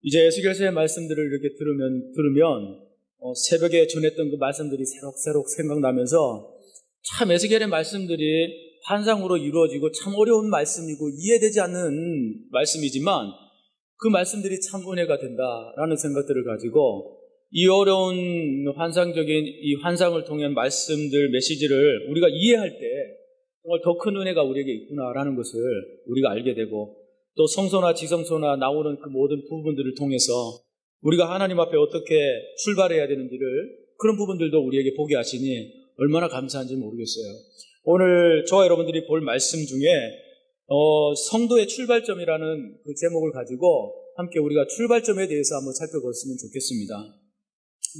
이제 에스겔서의 말씀들을 이렇게 들으면 새벽에 전했던 그 말씀들이 새록새록 생각나면서 참 에스겔의 말씀들이 환상으로 이루어지고 참 어려운 말씀이고 이해되지 않는 말씀이지만 그 말씀들이 참 은혜가 된다라는 생각들을 가지고 이 어려운 환상적인 이 환상을 통한 말씀들, 메시지를 우리가 이해할 때 정말 더 큰 은혜가 우리에게 있구나라는 것을 우리가 알게 되고 또 성소나 지성소나 나오는 그 모든 부분들을 통해서 우리가 하나님 앞에 어떻게 출발해야 되는지를 그런 부분들도 우리에게 보게 하시니 얼마나 감사한지 모르겠어요. 오늘 저와 여러분들이 볼 말씀 중에 성도의 출발점이라는 그 제목을 가지고 함께 우리가 출발점에 대해서 한번 살펴봤으면 좋겠습니다.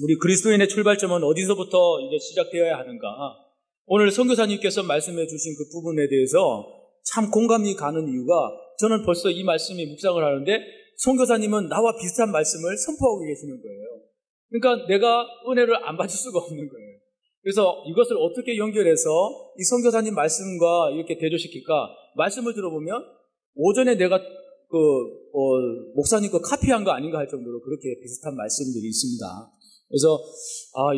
우리 그리스도인의 출발점은 어디서부터 이제 시작되어야 하는가? 오늘 선교사님께서 말씀해 주신 그 부분에 대해서 참 공감이 가는 이유가 저는 벌써 이 말씀이 묵상을 하는데 선교사님은 나와 비슷한 말씀을 선포하고 계시는 거예요. 그러니까 내가 은혜를 안 받을 수가 없는 거예요. 그래서 이것을 어떻게 연결해서 이 선교사님 말씀과 이렇게 대조시킬까? 말씀을 들어보면 오전에 내가 목사님 거 카피한 거 아닌가 할 정도로 그렇게 비슷한 말씀들이 있습니다. 그래서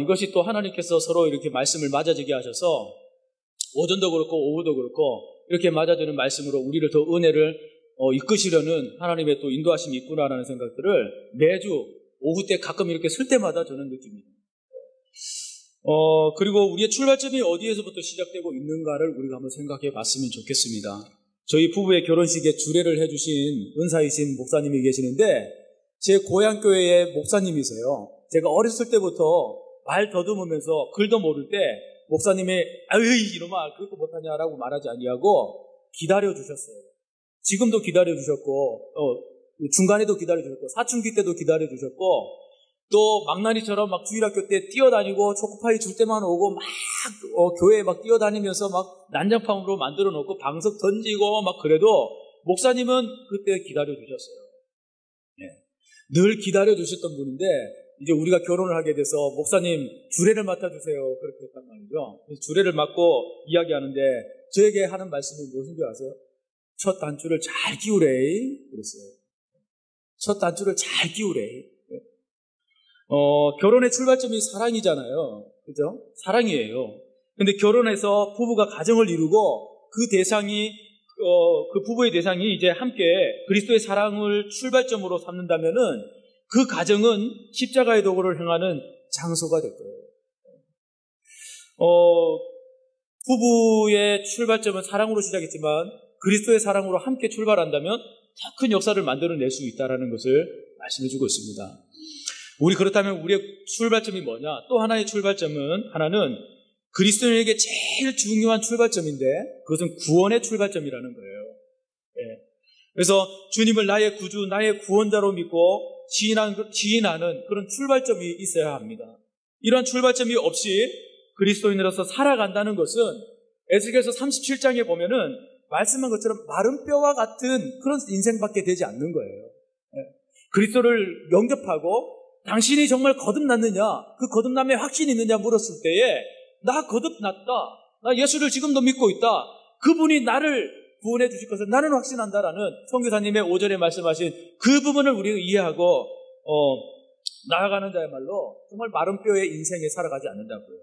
이것이 또 하나님께서 서로 이렇게 말씀을 맞아지게 하셔서 오전도 그렇고 오후도 그렇고 이렇게 맞아주는 말씀으로 우리를 더 은혜를 이끄시려는 하나님의 또 인도하심이 있구나라는 생각들을 매주 오후 때 가끔 이렇게 쓸 때마다 저는 느낍니다. 그리고 우리의 출발점이 어디에서부터 시작되고 있는가를 우리가 한번 생각해 봤으면 좋겠습니다. 저희 부부의 결혼식에 주례를 해주신 은사이신 목사님이 계시는데 제 고향교회의 목사님이세요. 제가 어렸을 때부터 말 더듬으면서 글도 모를 때 목사님이 아유 이놈아 그거 못하냐라고 말하지 아니하고 기다려주셨어요. 지금도 기다려주셨고 중간에도 기다려주셨고 사춘기 때도 기다려주셨고 또 망나니처럼 막 주일학교 때 뛰어다니고 초코파이 줄 때만 오고 막 교회에 막 뛰어다니면서 막 난장판으로 만들어 놓고 방석 던지고 막 그래도 목사님은 그때 기다려주셨어요. 늘 기다려주셨던 분인데 이제 우리가 결혼을 하게 돼서 목사님 주례를 맡아주세요 그렇게 했단 말이죠. 주례를 맡고 이야기하는데 저에게 하는 말씀이 무슨 줄 아세요? 첫 단추를 잘 끼우래 그랬어요. 첫 단추를 잘 끼우래. 결혼의 출발점이 사랑이잖아요. 그죠? 사랑이에요. 근데 결혼해서 부부가 가정을 이루고 그 대상이 그 부부의 대상이 이제 함께 그리스도의 사랑을 출발점으로 삼는다면은 그 가정은 십자가의 도구를 행하는 장소가 될 거예요. 부부의 출발점은 사랑으로 시작했지만 그리스도의 사랑으로 함께 출발한다면 더 큰 역사를 만들어낼 수 있다는 것을 말씀해주고 있습니다. 우리 그렇다면 우리의 출발점이 뭐냐? 또 하나의 출발점은 하나는 그리스도인에게 제일 중요한 출발점인데 그것은 구원의 출발점이라는 거예요. 그래서 주님을 나의 구주, 나의 구원자로 믿고 지인하는 그런 출발점이 있어야 합니다. 이러한 출발점이 없이 그리스도인으로서 살아간다는 것은 에스겔서 37장에 보면은 말씀한 것처럼 마른 뼈와 같은 그런 인생밖에 되지 않는 거예요. 그리스도를 영접하고 당신이 정말 거듭났느냐, 그 거듭남에 확신이 있느냐 물었을 때에 나 거듭났다, 나 예수를 지금도 믿고 있다, 그분이 나를 구원해 주실 것을 나는 확신한다라는 선교사님의 오전에 말씀하신 그 부분을 우리가 이해하고 나아가는 자야말로 정말 마른 뼈의 인생에 살아가지 않는다고요.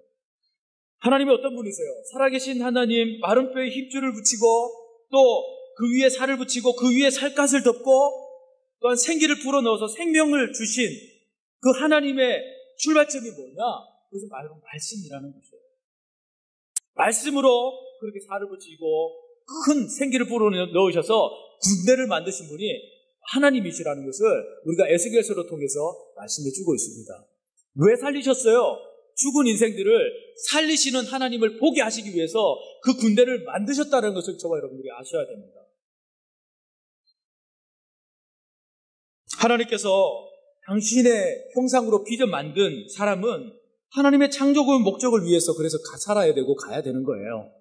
하나님이 어떤 분이세요? 살아계신 하나님, 마른 뼈에 힘줄을 붙이고 또 그 위에 살을 붙이고 그 위에 살갗을 덮고 또한 생기를 불어넣어서 생명을 주신 그 하나님의 출발점이 뭐냐? 그것은 바로 말씀이라는 것이에요. 말씀으로 그렇게 살을 붙이고 큰 생기를 불어넣으셔서 군대를 만드신 분이 하나님이시라는 것을 우리가 에스겔서를 통해서 말씀해주고 있습니다. 왜 살리셨어요? 죽은 인생들을 살리시는 하나님을 보게 하시기 위해서 그 군대를 만드셨다는 것을 저와 여러분들이 아셔야 됩니다. 하나님께서 당신의 형상으로 빚어 만든 사람은 하나님의 창조의 목적을 위해서 그래서 살아야 되고 가야 되는 거예요.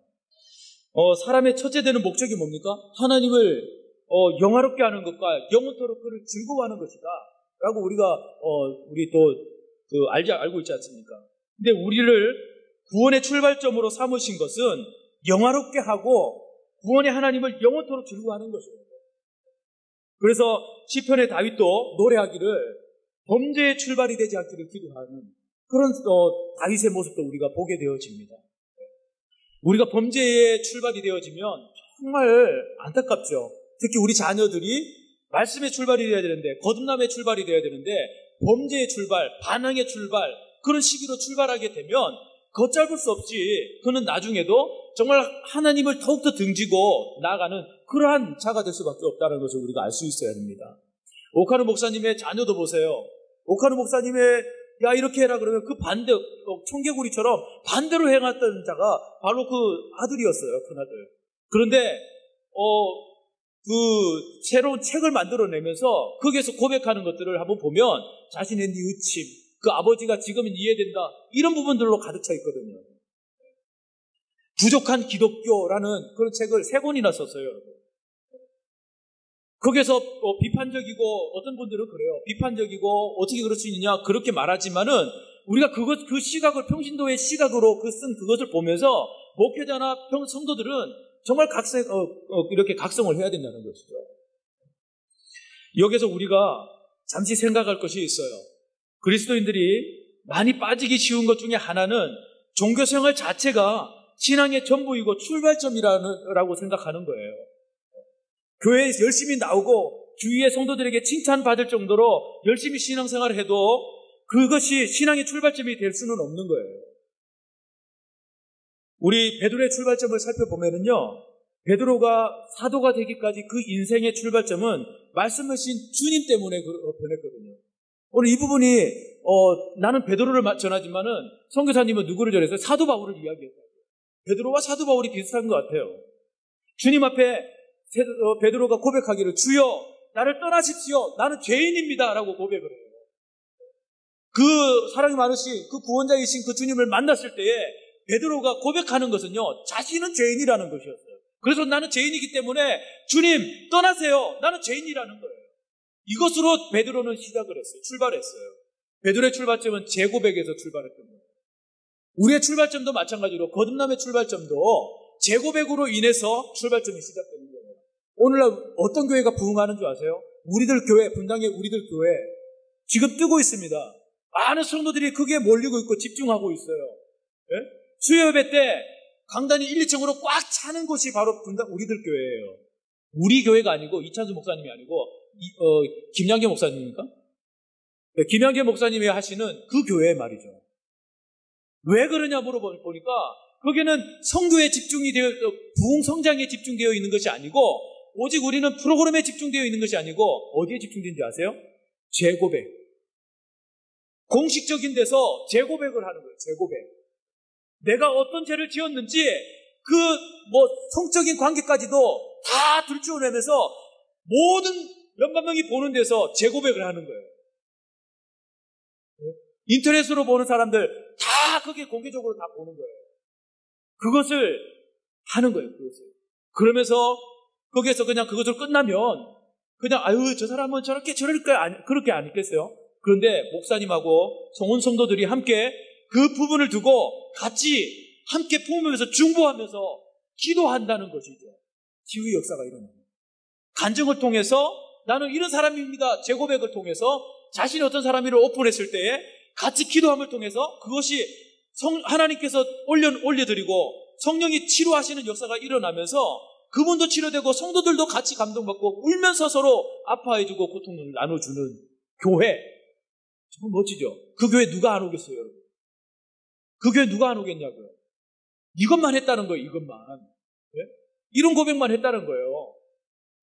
사람의 첫째 되는 목적이 뭡니까? 하나님을 영화롭게 하는 것과 영원토록 그를 즐거워하는 것이다 라고 우리 또 알고 있지 않습니까? 근데 우리를 구원의 출발점으로 삼으신 것은 영화롭게 하고 구원의 하나님을 영원토록 즐거워하는 것이에요. 그래서 시편의 다윗도 노래하기를 범죄의 출발이 되지 않기를 기도하는 그런 다윗의 모습도 우리가 보게 되어집니다. 우리가 범죄의 출발이 되어지면 정말 안타깝죠. 특히 우리 자녀들이 말씀의 출발이 되어야 되는데, 거듭남의 출발이 되어야 되는데, 범죄의 출발, 반항의 출발, 그런 시기로 출발하게 되면 걷잡을 수 없이 그는 나중에도 정말 하나님을 더욱더 등지고 나아가는 그러한 자가 될 수밖에 없다는 것을 우리가 알 수 있어야 됩니다. 오카노 목사님의 자녀도 보세요. 오카노 목사님의 야 이렇게 해라 그러면 그 반대, 청개구리처럼 반대로 행했던 자가 바로 그 아들이었어요. 큰아들. 그런데 그 새로운 책을 만들어내면서 거기에서 고백하는 것들을 한번 보면 자신의 뉘우침, 그 아버지가 지금은 이해된다, 이런 부분들로 가득 차 있거든요. 부족한 기독교라는 그런 책을 3권이나 썼어요, 여러분. 거기에서 비판적이고, 어떤 분들은 그래요. 비판적이고 어떻게 그럴 수 있느냐 그렇게 말하지만은 우리가 그 시각을, 평신도의 시각으로 쓴 그것을 보면서 목회자나 성도들은 정말 이렇게 각성을 해야 된다는 것이죠. 여기서 우리가 잠시 생각할 것이 있어요. 그리스도인들이 많이 빠지기 쉬운 것 중에 하나는 종교생활 자체가 신앙의 전부이고 출발점이라고 생각하는 거예요. 교회에 열심히 나오고 주위의 성도들에게 칭찬받을 정도로 열심히 신앙생활을 해도 그것이 신앙의 출발점이 될 수는 없는 거예요. 우리 베드로의 출발점을 살펴보면요, 베드로가 사도가 되기까지 그 인생의 출발점은 말씀하신 주님 때문에 변했거든요. 오늘 이 부분이 나는 베드로를 전하지만은 선교사님은 누구를 전했어요? 사도 바울을 이야기했어요. 베드로와 사도 바울이 비슷한 것 같아요. 주님 앞에 베드로가 고백하기를 주여 나를 떠나십시오. 나는 죄인입니다. 라고 고백을 해요. 그 사랑이 많으신 그 구원자이신 그 주님을 만났을 때에 베드로가 고백하는 것은요, 자신은 죄인이라는 것이었어요. 그래서 나는 죄인이기 때문에 주님 떠나세요. 나는 죄인이라는 거예요. 이것으로 베드로는 시작을 했어요. 출발했어요. 베드로의 출발점은 재고백에서 출발했던 거예요. 우리의 출발점도 마찬가지로 거듭남의 출발점도 재고백으로 인해서 출발점이 시작되는 거예요. 오늘날 어떤 교회가 부흥하는 줄 아세요? 우리들 교회, 분당의 우리들 교회 지금 뜨고 있습니다. 많은 성도들이 거기에 몰리고 있고 집중하고 있어요. 예? 수요예배 때 강단이 1, 2층으로 꽉 차는 곳이 바로 분당 우리들 교회예요. 우리 교회가 아니고 이찬수 목사님이 아니고 김양계 목사님입니까? 네, 김양계 목사님이 하시는 그 교회 말이죠. 왜 그러냐 물어보니까 거기는 성교에 집중이 되어 부흥 성장에 집중되어 있는 것이 아니고 오직 우리는 프로그램에 집중되어 있는 것이 아니고 어디에 집중된지 아세요? 재고백. 공식적인 데서 재고백을 하는 거예요. 재고백. 내가 어떤 죄를 지었는지 성적인 관계까지도 다 들추어내면서 모든 몇만 명이 보는 데서 재고백을 하는 거예요. 인터넷으로 보는 사람들 다 그게 공개적으로 다 보는 거예요. 그것을 하는 거예요. 그것을. 그러면서 거기에서 그냥 그것을 끝나면 그냥 아유 저 사람은 저렇게 그렇게 안 있겠어요? 그런데 목사님하고 온 성도들이 함께 그 부분을 두고 같이 함께 품으면서 중보하면서 기도한다는 것이죠. 치유의 역사가 일어납니다. 간증을 통해서 나는 이런 사람입니다. 재고백을 통해서 자신이 어떤 사람을 오픈했을 때에 같이 기도함을 통해서 그것이 하나님께서 올려드리고 성령이 치료하시는 역사가 일어나면서 그분도 치료되고 성도들도 같이 감동받고 울면서 서로 아파해주고 고통을 나눠주는 교회. 정말 멋지죠? 그 교회 누가 안 오겠어요, 여러분? 그 교회 누가 안 오겠냐고요? 이것만 했다는 거예요, 이것만. 네? 이런 고백만 했다는 거예요.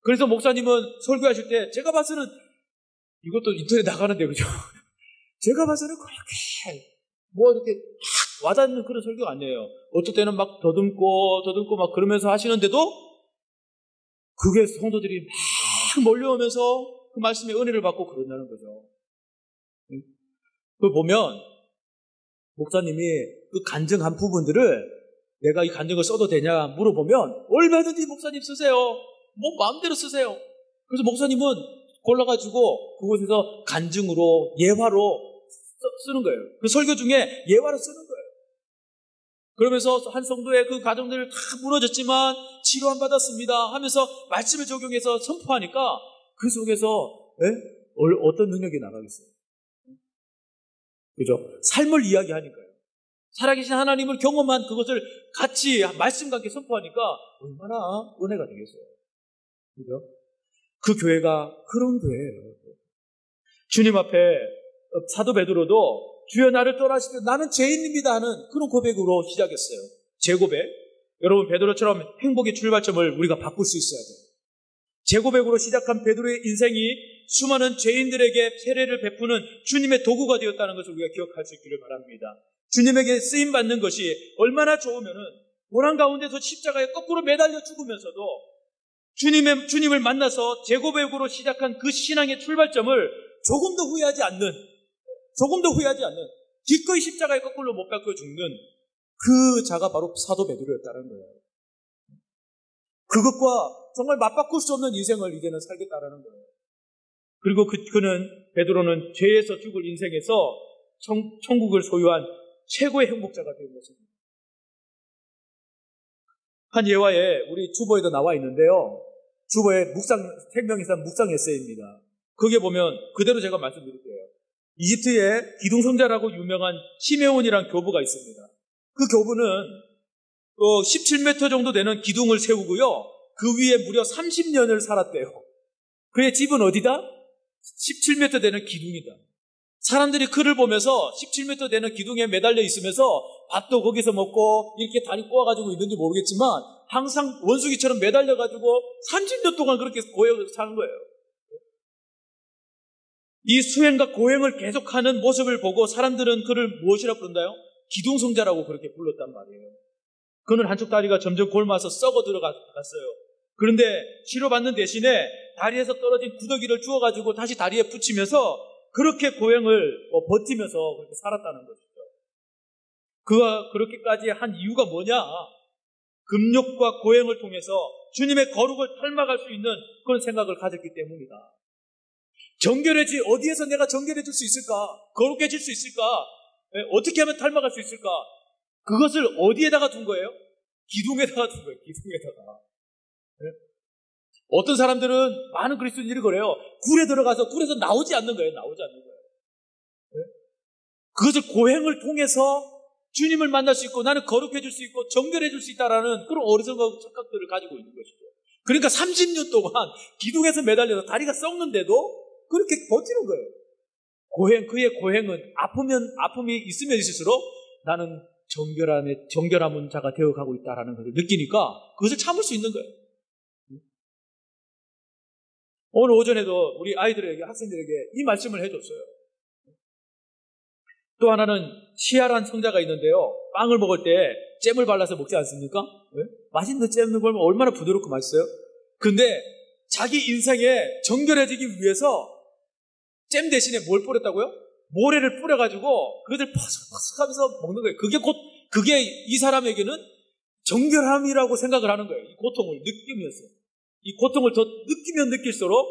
그래서 목사님은 설교하실 때 제가 봐서는 이것도 인터넷 나가는데 그죠? 제가 봐서는 그렇게 이렇게 와닿는 그런 설교가 아니에요. 어떨 때는 막 더듬고 막 그러면서 하시는데도 그게 성도들이 막 몰려오면서 그 말씀의 은혜를 받고 그런다는 거죠. 그걸 보면 목사님이 그 간증한 부분들을 내가 이 간증을 써도 되냐 물어보면 얼마든지 목사님 쓰세요. 마음대로 쓰세요. 그래서 목사님은 골라가지고 그곳에서 간증으로 예화로 쓰는 거예요. 그 설교 중에 예화로 쓰는 거예요. 그러면서 한 성도의 그 가정들 다 무너졌지만 치료한 받았습니다 하면서 말씀을 적용해서 선포하니까 그 속에서 어떤 능력이 나가겠어요? 그죠? 삶을 이야기하니까요. 살아계신 하나님을 경험한 그것을 같이 말씀과 함께 선포하니까 얼마나 은혜가 되겠어요. 그죠? 그 교회가 그런 교회예요. 주님 앞에 사도 베드로도 주여 나를 떠나시되 나는 죄인입니다 하는 그런 고백으로 시작했어요. 재고백. 여러분 베드로처럼 행복의 출발점을 우리가 바꿀 수 있어야 돼요. 재고백으로 시작한 베드로의 인생이 수많은 죄인들에게 세례를 베푸는 주님의 도구가 되었다는 것을 우리가 기억할 수 있기를 바랍니다. 주님에게 쓰임받는 것이 얼마나 좋으면은 고난 가운데서 십자가에 거꾸로 매달려 죽으면서도 주님을 만나서 재고백으로 시작한 그 신앙의 출발점을 조금도 후회하지 않는 기꺼이 십자가에 거꾸로 못 박혀 죽는 그 자가 바로 사도 베드로였다는 거예요. 그것과 정말 맞바꿀 수 없는 인생을 이제는 살겠다라는 거예요. 그리고 베드로는 죄에서 죽을 인생에서 천국을 소유한 최고의 행복자가 된 것입니다. 한 예화에 우리 주보에도 나와 있는데요. 주보의 생명이산 묵상 에세이입니다. 거기에 보면 그대로 제가 말씀드릴게요. 이집트에 기둥성자라고 유명한 시메온이라는 교부가 있습니다. 그 교부는 17m 정도 되는 기둥을 세우고요. 그 위에 무려 30년을 살았대요. 그의 집은 어디다? 17m 되는 기둥이다. 사람들이 그를 보면서 17m 되는 기둥에 매달려 있으면서 밥도 거기서 먹고 이렇게 다리 꼬아가지고 있는지 모르겠지만 항상 원숭이처럼 매달려가지고 30년 동안 그렇게 고행을 사는 거예요. 이 수행과 고행을 계속하는 모습을 보고 사람들은 그를 무엇이라고 부른다요? 기둥성자라고 그렇게 불렀단 말이에요. 그는 한쪽 다리가 점점 골마서 썩어 들어갔어요. 그런데 치료받는 대신에 다리에서 떨어진 구더기를 주워가지고 다시 다리에 붙이면서 그렇게 고행을 버티면서 그렇게 살았다는 것이죠. 그가 그렇게까지 한 이유가 뭐냐? 금욕과 고행을 통해서 주님의 거룩을 닮아갈 수 있는 그런 생각을 가졌기 때문이다. 어디에서 내가 정결해질 수 있을까? 거룩해질 수 있을까? 어떻게 하면 닮아갈 수 있을까? 그것을 어디에다가 둔 거예요? 기둥에다가 둔 거예요. 기둥에다가. 어떤 사람들은 많은 그리스도인들이 그래요. 굴에 들어가서 굴에서 나오지 않는 거예요. 그것을 고행을 통해서 주님을 만날 수 있고 나는 거룩해질 수 있고 정결해질 수 있다라는 그런 어리석은 착각들을 가지고 있는 것이죠. 그러니까 30년 동안 기둥에서 매달려서 다리가 썩는데도 그렇게 버티는 거예요. 그의 고행은 아픔이 있으면 있을수록 나는 정결함은 자가 되어가고 있다라는 것을 느끼니까 그것을 참을 수 있는 거예요. 오늘 오전에도 우리 학생들에게 이 말씀을 해줬어요. 또 하나는 시아란 성자가 있는데요. 빵을 먹을 때 잼을 발라서 먹지 않습니까? 네? 맛있는 잼을 먹으면 얼마나 부드럽고 맛있어요? 근데 자기 인생에 정결해지기 위해서 잼 대신에 뭘 뿌렸다고요? 모래를 뿌려가지고 그것을 퍼석퍼석 하면서 먹는 거예요. 그게 이 사람에게는 정결함이라고 생각을 하는 거예요. 이 고통을 느끼면서. 이 고통을 더 느끼면 느낄수록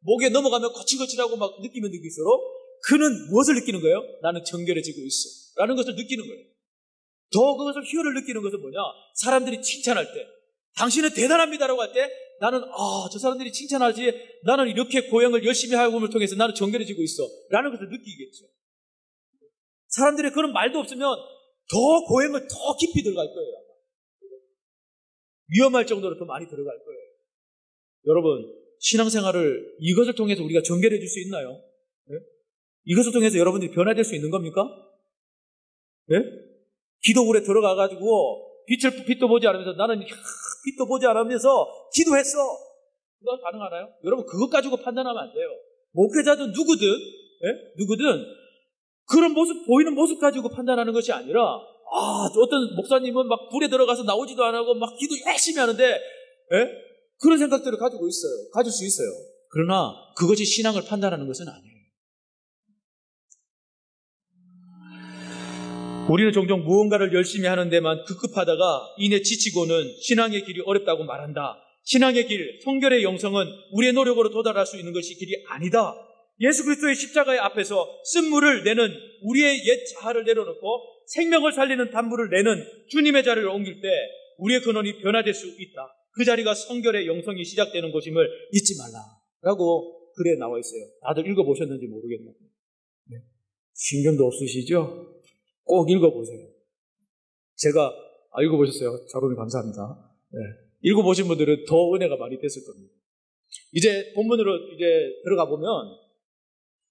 목에 넘어가면 거칠거칠하고 막 느끼면 느낄수록 그는 무엇을 느끼는 거예요? 나는 정결해지고 있어 라는 것을 느끼는 거예요. 더 그것을 희열을 느끼는 것은 뭐냐? 사람들이 칭찬할 때 당신은 대단합니다라고 할 때 나는 저 사람들이 칭찬하지 나는 이렇게 고행을 열심히 하고을 통해서 나는 정결해지고 있어 라는 것을 느끼겠죠. 사람들이 그런 말도 없으면 더 고행을 더 깊이 들어갈 거예요. 위험할 정도로 더 많이 들어갈 거예요. 여러분 신앙생활을 이것을 통해서 우리가 정결해질 수 있나요? 네? 이것을 통해서 여러분들이 변화될 수 있는 겁니까? 네? 기도굴에 들어가가지고 빛도 보지 않으면서 나는 빛도 보지 않으면서 기도했어. 그거 가능하나요? 여러분 그것 가지고 판단하면 안 돼요. 목회자든 누구든 그런 모습 보이는 모습 가지고 판단하는 것이 아니라 어떤 목사님은 막 불에 들어가서 나오지도 안 하고 막 기도 열심히 하는데 그런 생각들을 가질 수 있어요. 그러나 그것이 신앙을 판단하는 것은 아니에요. 우리는 종종 무언가를 열심히 하는 데만 급급하다가 이내 지치고는 신앙의 길이 어렵다고 말한다. 신앙의 길, 성결의 영성은 우리의 노력으로 도달할 수 있는 것이 길이 아니다. 예수 그리스도의 십자가의 앞에서 쓴물을 내는 우리의 옛 자아를 내려놓고 생명을 살리는 단물을 내는 주님의 자리를 옮길 때 우리의 근원이 변화될 수 있다. 그 자리가 성결의 영성이 시작되는 곳임을 잊지 말라 라고 글에 나와 있어요. 다들 읽어보셨는지 모르겠네요. 네. 신경도 없으시죠? 꼭 읽어보세요. 제가 읽어보셨어요. 자로님 감사합니다. 네. 읽어보신 분들은 더 은혜가 많이 됐을 겁니다. 이제 본문으로 이제 들어가 보면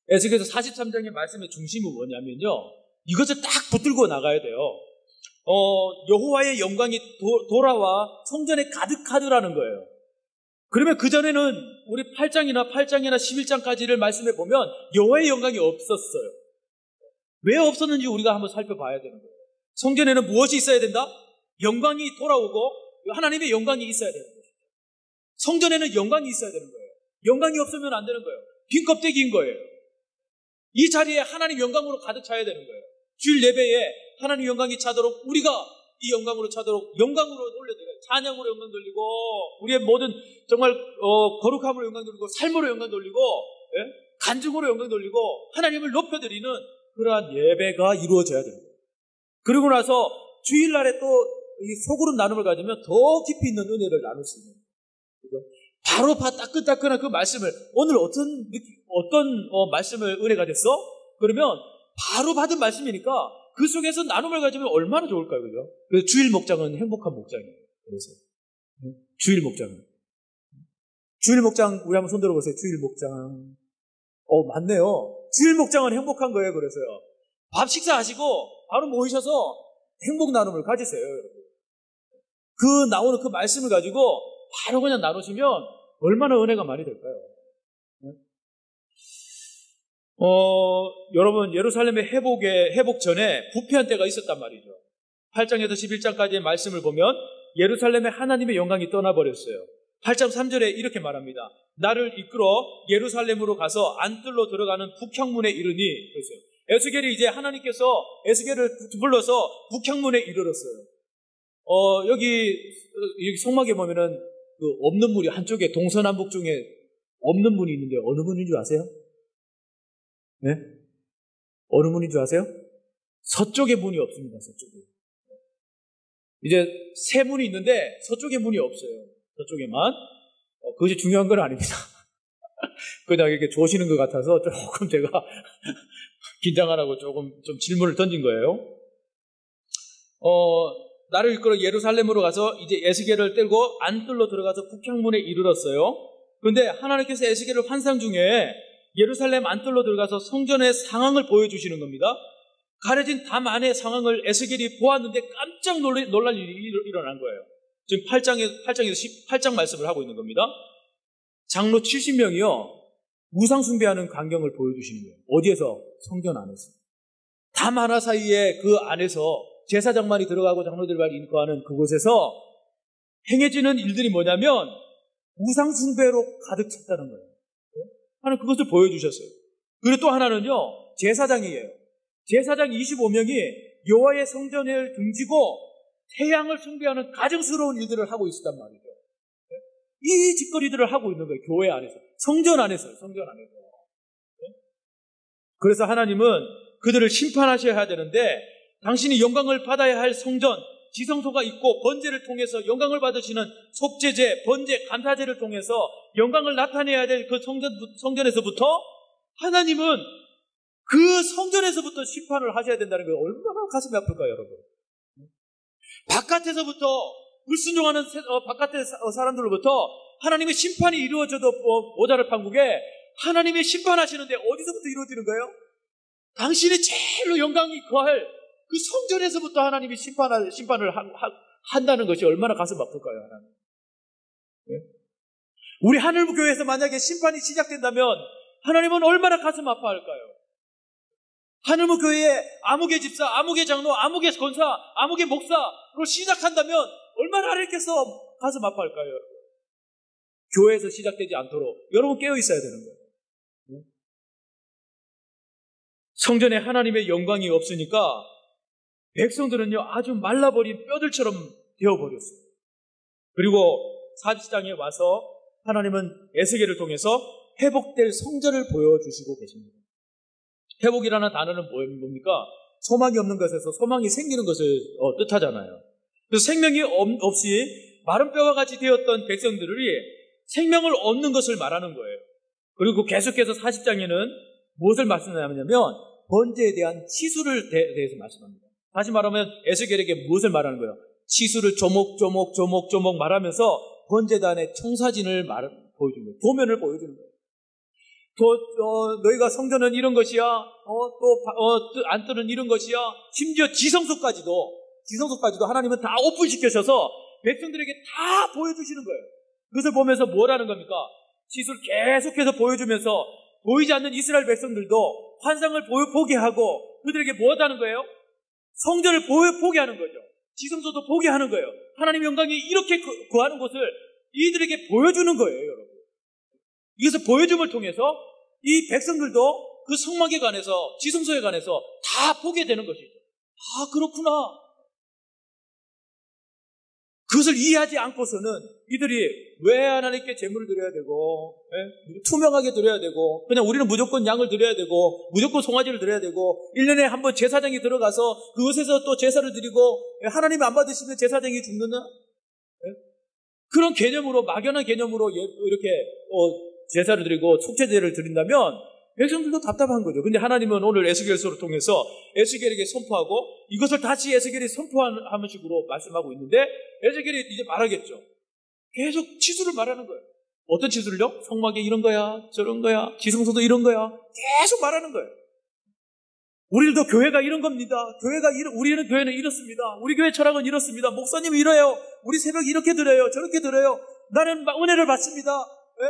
에스겔서 43장의 말씀의 중심은 뭐냐면요, 이것을 딱 붙들고 나가야 돼요. 여호와의 영광이 돌아와 성전에 가득하더라는 거예요. 그러면 그전에는 우리 8장이나 11장까지를 말씀해 보면 여호와의 영광이 없었어요. 왜 없었는지 우리가 한번 살펴봐야 되는 거예요. 성전에는 무엇이 있어야 된다? 영광이 돌아오고 하나님의 영광이 있어야 되는 거예요. 성전에는 영광이 있어야 되는 거예요. 영광이 없으면 안 되는 거예요. 빈 껍데기인 거예요. 이 자리에 하나님 영광으로 가득 차야 되는 거예요. 주일 예배에 하나님 영광이 차도록 우리가 이 영광으로 차도록 영광으로 올려드려요. 찬양으로 영광 돌리고 우리의 모든 정말 거룩함으로 영광 돌리고 삶으로 영광 돌리고 간증으로 영광 돌리고 하나님을 높여드리는 그러한 예배가 이루어져야 됩니다. 그리고 나서 주일날에 또 이 소그룹 나눔을 가지면 더 깊이 있는 은혜를 나눌 수 있는 거죠. 바로 따끈따끈한 그 말씀을 오늘 어떤 말씀을 은혜가 됐어? 그러면 바로 받은 말씀이니까 그 속에서 나눔을 가지면 얼마나 좋을까요? 그죠? 그래서 주일 목장은 행복한 목장이에요. 그래서 주일 목장은 주일 목장 우리 한번 손 들어보세요. 주일 목장 맞네요. 주일 목장은 행복한 거예요. 그래서요. 밥 식사하시고 바로 모이셔서 행복 나눔을 가지세요. 여러분. 그 나오는 그 말씀을 가지고 바로 그냥 나누시면 얼마나 은혜가 많이 될까요? 여러분, 예루살렘의 회복 전에 부패한 때가 있었단 말이죠. 8장에서 11장까지의 말씀을 보면 예루살렘의 하나님의 영광이 떠나버렸어요. 8장 3절에 이렇게 말합니다. 나를 이끌어 예루살렘으로 가서 안뜰로 들어가는 북향문에 이르니, 그랬어요. 에스겔이 이제 하나님께서 에스겔을 불러서 북향문에 이르렀어요. 여기 성막에 보면은 그 없는 문이 한쪽에 동서남북 중에 없는 문이 있는데 어느 문인 줄 아세요? 네? 어느 문인 줄 아세요? 서쪽에 문이 없습니다. 서쪽에. 이제 세 문이 있는데 서쪽에 문이 없어요. 서쪽에만. 그것이 중요한 건 아닙니다. 그냥 이렇게 조시는 것 같아서 조금 제가 긴장 안 하고 조금 좀 질문을 던진 거예요. 나를 이끌어 예루살렘으로 가서 이제 에스겔을 떼고 안뜰로 들어가서 북향문에 이르렀어요. 그런데 하나님께서 에스겔을 환상 중에 예루살렘 안뜰로 들어가서 성전의 상황을 보여주시는 겁니다. 가려진 담 안의 상황을 에스겔이 보았는데 깜짝 놀랄 일이 일어난 거예요. 지금 8장에서 18장 말씀을 하고 있는 겁니다. 장로 70명이요. 우상 숭배하는 광경을 보여주시는 거예요. 어디에서? 성전 안에서. 담 하나 사이에 그 안에서 제사장만이 들어가고 장로들만 인거하는 그곳에서 행해지는 일들이 뭐냐면 우상 숭배로 가득 찼다는 거예요. 하나님 그것을 보여주셨어요. 그리고 또 하나는요, 제사장이에요. 제사장 25명이 여호와의 성전을 등지고 태양을 숭배하는 가증스러운 일들을 하고 있었단 말이죠. 이 짓거리들을 하고 있는 거예요. 교회 안에서. 성전 안에서요. 성전 안에서. 그래서 하나님은 그들을 심판하셔야 되는데 당신이 영광을 받아야 할 성전, 지성소가 있고 번제를 통해서 영광을 받으시는 속죄제, 번제, 감사제를 통해서 영광을 나타내야 될 그 성전에서부터 하나님은 그 성전에서부터 심판을 하셔야 된다는 게 얼마나 가슴이 아플까요, 여러분? 바깥에서부터 불순종하는 바깥의 사람들로부터 하나님의 심판이 이루어져도 모자랄 판국에 하나님의 심판하시는데 어디서부터 이루어지는 거예요? 당신의 제일로 영광이 거할 그 성전에서부터 하나님이 심판을 한다는 것이 얼마나 가슴 아플까요, 하나님? 네? 우리 하늘교회에서 만약에 심판이 시작된다면 하나님은 얼마나 가슴 아파할까요? 하늘교회에 아무개 집사, 아무개 장로, 아무개 권사, 아무개 목사로 시작한다면 얼마나 하나님께서 가슴 아파할까요? 교회에서 시작되지 않도록 여러분 깨어 있어야 되는 거예요. 네? 성전에 하나님의 영광이 없으니까 백성들은요 아주 말라버린 뼈들처럼 되어버렸어요. 그리고 40장에 와서 하나님은 에스겔을 통해서 회복될 성전을 보여주시고 계십니다. 회복이라는 단어는 뭡니까? 소망이 없는 것에서 소망이 생기는 것을 뜻하잖아요. 그래서 생명이 없이 마른 뼈와 같이 되었던 백성들이 생명을 얻는 것을 말하는 거예요. 그리고 계속해서 40장에는 무엇을 말씀하냐면 번제에 대한 치수를 대해서 말씀합니다. 다시 말하면 에스겔에게 무엇을 말하는 거예요? 치수를 조목조목 말하면서 번제단의 청사진을 보여주는 거예요. 도면을 보여주는 거예요. 너희가 성전은 이런 것이야. 안뜰은 이런 것이야. 심지어 지성소까지도 하나님은 다 오픈시켜셔서 백성들에게 다 보여주시는 거예요. 그것을 보면서 뭐라는 겁니까? 치수를 계속해서 보여주면서 보이지 않는 이스라엘 백성들도 환상을 보게 하고 그들에게 무엇하는 거예요? 성전을 보게 하는 거죠. 지성소도 보게 하는 거예요. 하나님의 영광이 이렇게 구하는 곳을 이들에게 보여주는 거예요, 여러분. 이것을 보여줌을 통해서 이 백성들도 그 성막에 관해서, 지성소에 관해서 다 보게 되는 것이죠. 아, 그렇구나. 그것을 이해하지 않고서는 이들이 왜 하나님께 제물을 드려야 되고, 투명하게 드려야 되고, 그냥 우리는 무조건 양을 드려야 되고, 무조건 송아지를 드려야 되고, 1년에 한 번 제사장이 들어가서 그것에서 또 제사를 드리고, 하나님이 안 받으시면 제사장이 죽느냐? 그런 개념으로, 막연한 개념으로 이렇게 제사를 드리고 속죄제를 드린다면 백성들도 답답한 거죠. 근데 하나님은 오늘 에스겔서를 통해서 에스겔에게 선포하고 이것을 다시 에스겔이 선포하는 식으로 말씀하고 있는데 에스겔이 이제 말하겠죠. 계속 치수를 말하는 거예요. 어떤 치수를요? 성막에 이런 거야, 저런 거야, 지성소도 이런 거야. 계속 말하는 거예요. 우리도 교회가 이런 겁니다. 우리는 교회는 이렇습니다. 우리 교회 철학은 이렇습니다. 목사님이 이래요. 우리 새벽 이렇게 드려요. 저렇게 드려요. 나는 은혜를 받습니다. 네?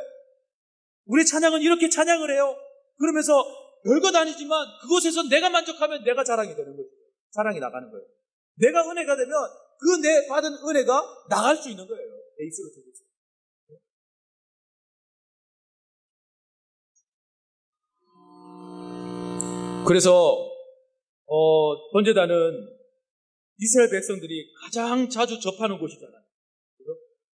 우리 찬양은 이렇게 찬양을 해요. 그러면서 별것 아니지만 그곳에서 내가 만족하면 내가 자랑이 되는 거죠. 자랑이 나가는 거예요. 내가 은혜가 되면 그 내 받은 은혜가 나갈 수 있는 거예요. 베이스로 되겠죠. 그래서 번제단은 이스라엘 백성들이 가장 자주 접하는 곳이잖아요.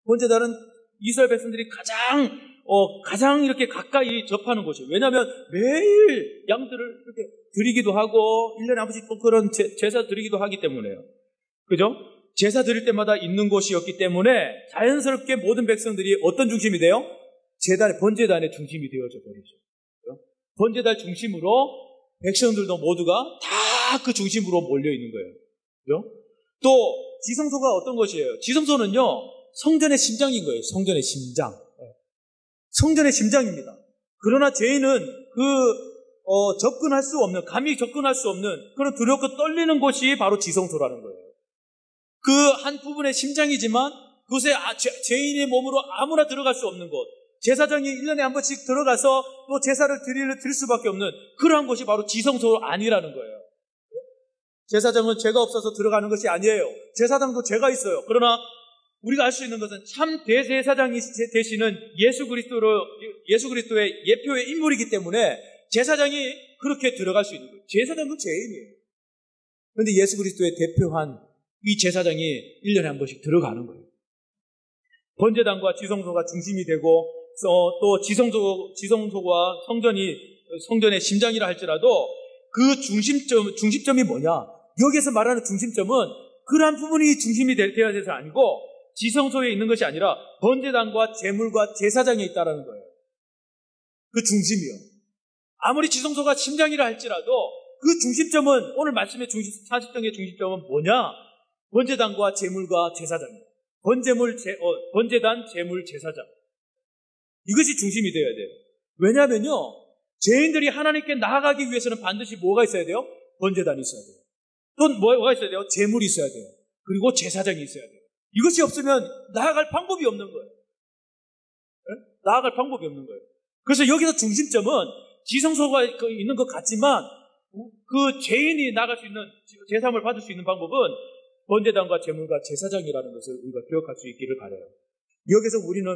번제단은 이스라엘 백성들이 가장 이렇게 가까이 접하는 곳이에요. 왜냐하면 매일 양들을 이렇게 드리기도 하고 1년에 한 번씩 또 그런 제사 드리기도 하기 때문에요. 그죠? 제사 드릴 때마다 있는 곳이었기 때문에 자연스럽게 모든 백성들이 어떤 중심이 돼요? 번제단의 중심이 되어져 버리죠. 그죠? 번제단 중심으로 백성들도 모두가 다 그 중심으로 몰려 있는 거예요. 그죠? 또 지성소가 어떤 것이에요? 지성소는요, 성전의 심장인 거예요. 성전의 심장. 성전의 심장입니다. 그러나 죄인은 접근할 수 없는, 감히 접근할 수 없는 그런 두렵고 떨리는 곳이 바로 지성소라는 거예요. 그 한 부분의 심장이지만 그곳에 죄인의 몸으로 아무나 들어갈 수 없는 곳, 제사장이 1년에 한 번씩 들어가서 또 제사를 드릴 수밖에 없는 그러한 곳이 바로 지성소 아니라는 거예요. 제사장은 죄가 없어서 들어가는 것이 아니에요. 제사장도 죄가 있어요. 그러나 우리가 알 수 있는 것은 참 대제사장이 되시는 예수 그리스도의 예표의 인물이기 때문에 제사장이 그렇게 들어갈 수 있는 거예요. 제사장도 죄인이에요. 그런데 예수 그리스도의 대표한 이 제사장이 1년에 한 번씩 들어가는 거예요. 번제단과 지성소가 중심이 되고 또 지성소와 성전의 심장이라 할지라도 그 중심점이 뭐냐? 여기에서 말하는 중심점은 그러한 부분이 중심이 되어야 돼서 아니고 지성소에 있는 것이 아니라 번제단과 제물과 제사장에 있다는 거예요. 그 중심이요. 아무리 지성소가 심장이라 할지라도 그 중심점은 오늘 말씀의 40장의 중심점은 뭐냐? 번제단과 제물과 제사장이에요. 번제단, 제물, 제사장. 이것이 중심이 되어야 돼요. 왜냐하면요, 죄인들이 하나님께 나아가기 위해서는 반드시 뭐가 있어야 돼요? 번제단이 있어야 돼요. 또 뭐가 있어야 돼요? 제물이 있어야 돼요. 그리고 제사장이 있어야 돼요. 이것이 없으면 나아갈 방법이 없는 거예요. 네? 나아갈 방법이 없는 거예요. 그래서 여기서 중심점은 지성소가 있는 것 같지만 그 죄인이 나아갈 수 있는, 제사함을 받을 수 있는 방법은 번제단과 제물과 제사장이라는 것을 우리가 기억할 수 있기를 바라요. 여기서 우리는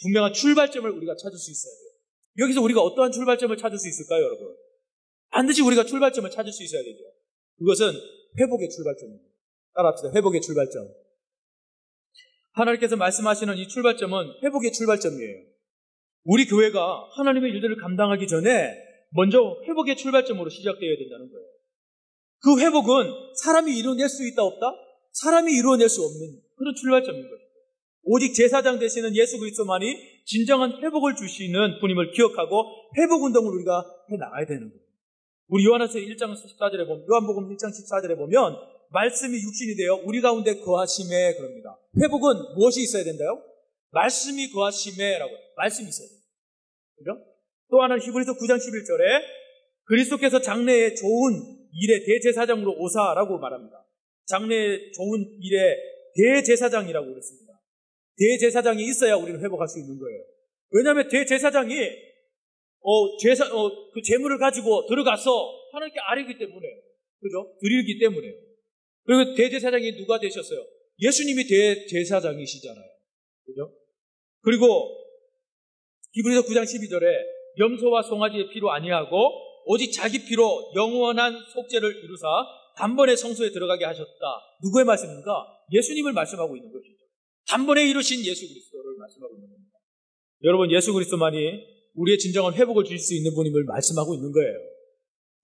분명한 출발점을 우리가 찾을 수 있어야 돼요. 여기서 우리가 어떠한 출발점을 찾을 수 있을까요, 여러분? 반드시 우리가 출발점을 찾을 수 있어야 되죠. 그것은 회복의 출발점입니다. 따라합시다. 회복의 출발점. 하나님께서 말씀하시는 이 출발점은 회복의 출발점이에요. 우리 교회가 하나님의 일들을 감당하기 전에 먼저 회복의 출발점으로 시작되어야 된다는 거예요. 그 회복은 사람이 이루어낼 수 있다 없다? 사람이 이루어낼 수 없는 그런 출발점인 거예요. 오직 제사장 되시는 예수 그리스도만이 진정한 회복을 주시는 분임을 기억하고 회복 운동을 우리가 해나가야 되는 거예요. 우리 요한복음 1장 14절에 보면 말씀이 육신이 되어 우리 가운데 거하심에 그럽니다. 회복은 무엇이 있어야 된다요? 말씀이 거하심에라고. 말씀이 있어야 돼요. 그죠? 또 하나는 히브리서 9장 11절에 그리스도께서 장래의 좋은 일의 대제사장으로 오사라고 말합니다. 장래의 좋은 일의 대제사장이라고 그랬습니다. 대제사장이 있어야 우리는 회복할 수 있는 거예요. 왜냐하면 대제사장이 그 재물을 가지고 들어가서 하나님께 아뢰기 때문에, 그죠? 드리기 때문에. 그리고 대제사장이 누가 되셨어요? 예수님이 대제사장이시잖아요. 그죠? 그리고 히브리서 9장 12절에 염소와 송아지의 피로 아니하고 오직 자기 피로 영원한 속죄를 이루사 단번에 성소에 들어가게 하셨다. 누구의 말씀입니까? 예수님을 말씀하고 있는 것이죠. 단번에 이루신 예수 그리스도를 말씀하고 있는 겁니다. 여러분, 예수 그리스도만이 우리의 진정한 회복을 주실 수 있는 분임을 말씀하고 있는 거예요.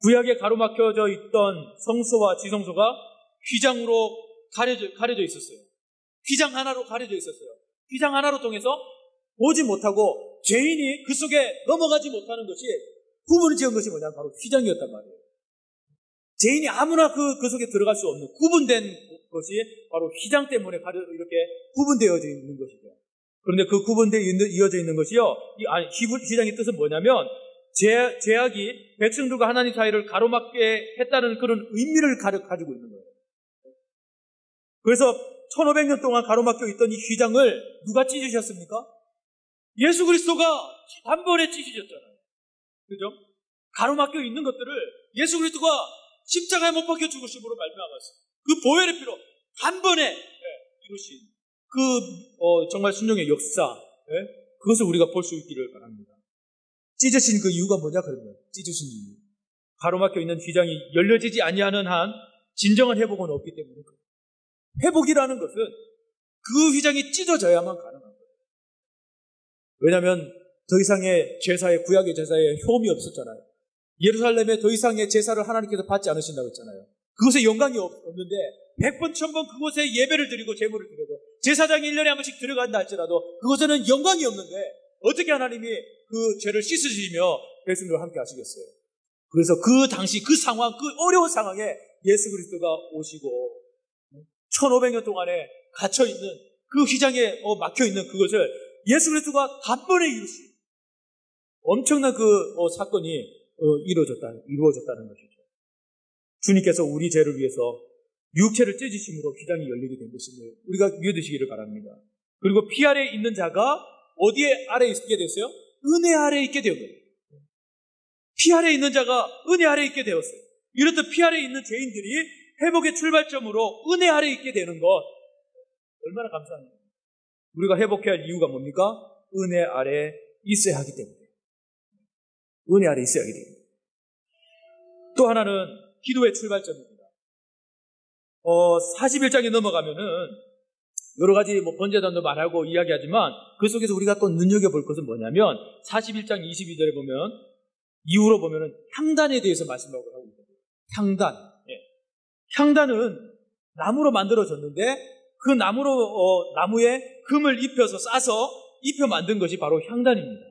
구약에 가로막혀져 있던 성소와 지성소가 휘장으로 가려져 있었어요. 휘장 하나로 가려져 있었어요. 휘장 하나로 통해서 보지 못하고 죄인이 그 속에 넘어가지 못하는 것이 구분을 지은 것이 뭐냐면 바로 휘장이었단 말이에요. 죄인이 아무나 그 속에 들어갈 수 없는 구분된 것이 바로 휘장 때문에 이렇게 구분되어져 있는 것이죠. 그런데 그 구분되어 이어져 있는 것이요, 휘장의 뜻은 뭐냐면 죄악이 백성들과 하나님 사이를 가로막게 했다는 그런 의미를 가지고 있는 거예요. 그래서 1500년 동안 가로막혀 있던 이 휘장을 누가 찢으셨습니까? 예수 그리스도가 단번에 찢으셨잖아요. 그죠? 가로막혀 있는 것들을 예수 그리스도가 십자가에 못 박혀 죽으심으로 말미암았어요. 그 보혈의 피로 단번에 이루신 정말 순종의 역사, 그것을 우리가 볼 수 있기를 바랍니다. 찢으신 그 이유가 뭐냐 그러면 찢으신 이유, 가로막혀 있는 휘장이 열려지지 아니하는 한 진정한 회복은 없기 때문에 회복이라는 것은 그 휘장이 찢어져야만 가능한 거예요. 왜냐하면 더 이상의 제사의 구약의 제사에 효험이 없었잖아요. 예루살렘에 더 이상의 제사를 하나님께서 받지 않으신다고 했잖아요. 그것에 영광이 없는데 100번 1000번 그곳에 예배를 드리고 제물을 드려도 제사장이 1년에 한 번씩 들어간다 할지라도 그것에는 영광이 없는데 어떻게 하나님이 그 죄를 씻으시며 백성들과 함께 하시겠어요? 그래서 그 당시 그 상황, 그 어려운 상황에 예수 그리스도가 오시고 1500년 동안에 갇혀있는 그 휘장에 막혀있는 그것을 예수 그리스도가 단번에 이루신 엄청난 그 사건이 이루어졌다는 것이죠. 주님께서 우리 죄를 위해서 육체를 찢으심으로 휘장이 열리게 된 것임을 우리가 믿으시기를 바랍니다. 그리고 피 아래에 있는 자가 어디에 아래에 있게 되었어요? 은혜 아래에 있게 되었어요. 피 아래에 있는 자가 은혜 아래에 있게 되었어요. 이렇듯 피 아래에 있는 죄인들이 회복의 출발점으로 은혜 아래에 있게 되는 것 얼마나 감사합니다. 우리가 회복해야 할 이유가 뭡니까? 은혜 아래에 있어야 하기 때문에. 은혜 아래에 있어야 하기 때문에. 또 하나는 기도의 출발점입니다. 41장에 넘어가면은 여러 가지 번제단도 말하고 이야기하지만 그 속에서 우리가 또 눈여겨볼 것은 뭐냐면 41장 22절에 보면 이후로 보면은 향단에 대해서 말씀하고 하고 있거든요. 향단. 향단은 나무로 만들어졌는데 그 나무에 금을 입혀서 싸서 입혀 만든 것이 바로 향단입니다.